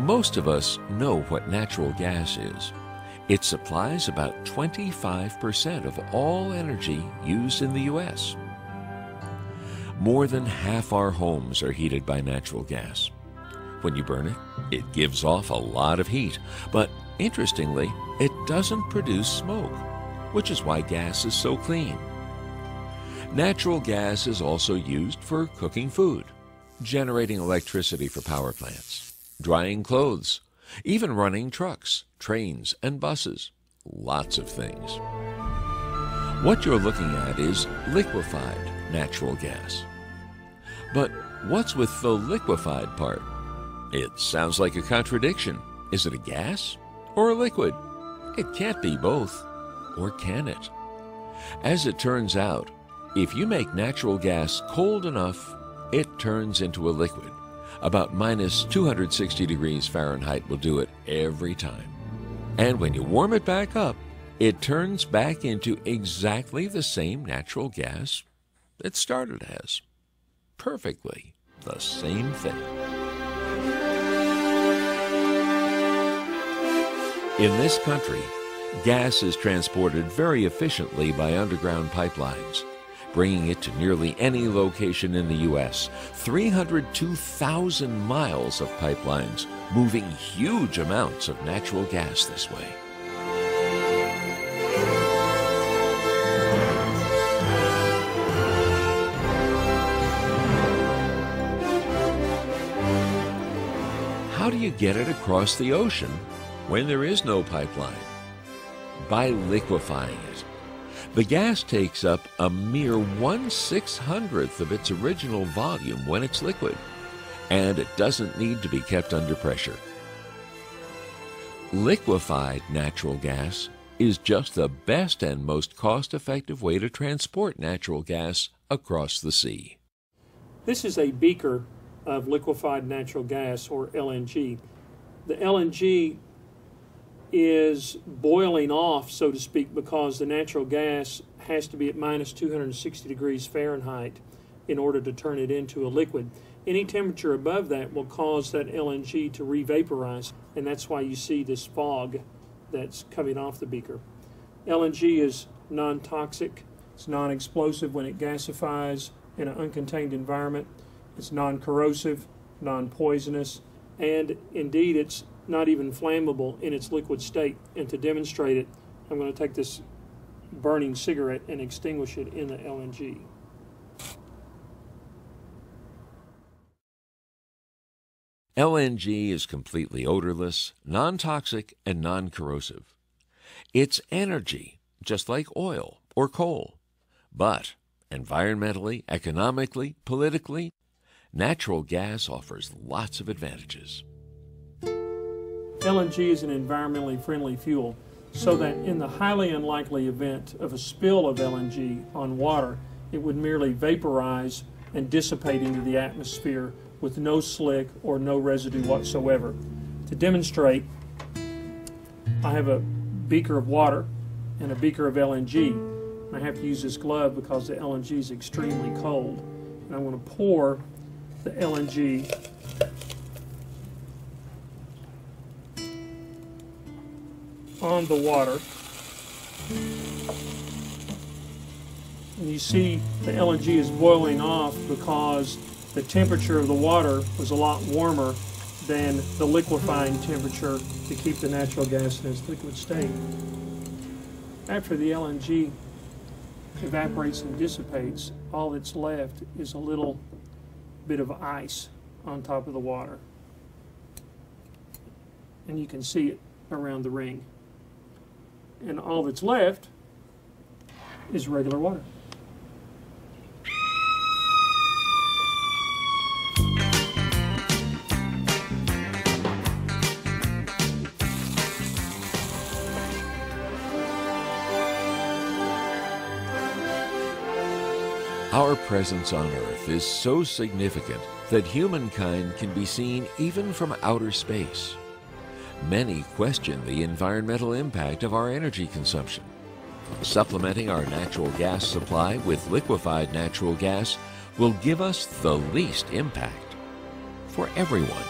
Most of us know what natural gas is. It supplies about 25% of all energy used in the U.S. More than half our homes are heated by natural gas. When you burn it, it gives off a lot of heat, but interestingly, it doesn't produce smoke, which is why gas is so clean. Natural gas is also used for cooking food, generating electricity for power plants, drying clothes, even running trucks, trains, and buses. Lots of things. What you're looking at is liquefied natural gas. But what's with the liquefied part? It sounds like a contradiction. Is it a gas or a liquid? It can't be both, or can it? As it turns out, if you make natural gas cold enough, it turns into a liquid. About minus 260 degrees Fahrenheit will do it every time. And when you warm it back up, it turns back into exactly the same natural gas it started as. Perfectly the same thing. In this country, gas is transported very efficiently by underground pipelines, bringing it to nearly any location in the U.S. 302,000 miles of pipelines, moving huge amounts of natural gas this way. How do you get it across the ocean when there is no pipeline? By liquefying it. The gas takes up a mere 1/600th of its original volume when it's liquid, and it doesn't need to be kept under pressure. Liquefied natural gas is just the best and most cost-effective way to transport natural gas across the sea. This is a beaker of liquefied natural gas, or LNG. The LNG is boiling off, so to speak, because the natural gas has to be at minus 260 degrees Fahrenheit in order to turn it into a liquid. Any temperature above that will cause that LNG to re-vaporize, and that's why you see this fog that's coming off the beaker. LNG is non-toxic, it's non-explosive when it gasifies in an uncontained environment, it's non-corrosive, non-poisonous, and indeed it's not even flammable in its liquid state. And to demonstrate it, I'm going to take this burning cigarette and extinguish it in the LNG. LNG is completely odorless, non-toxic, and non-corrosive. It's energy, just like oil or coal. But environmentally, economically, politically, natural gas offers lots of advantages. LNG is an environmentally friendly fuel, so that in the highly unlikely event of a spill of LNG on water, it would merely vaporize and dissipate into the atmosphere with no slick or no residue whatsoever. To demonstrate, I have a beaker of water and a beaker of LNG. I have to use this glove because the LNG is extremely cold. And I'm going to pour the LNG on the water, and you see the LNG is boiling off because the temperature of the water was a lot warmer than the liquefying temperature to keep the natural gas in its liquid state. After the LNG evaporates and dissipates, all that's left is a little bit of ice on top of the water, and you can see it around the ring. And all that's left is regular water. Our presence on Earth is so significant that humankind can be seen even from outer space. Many question the environmental impact of our energy consumption. Supplementing our natural gas supply with liquefied natural gas will give us the least impact for everyone.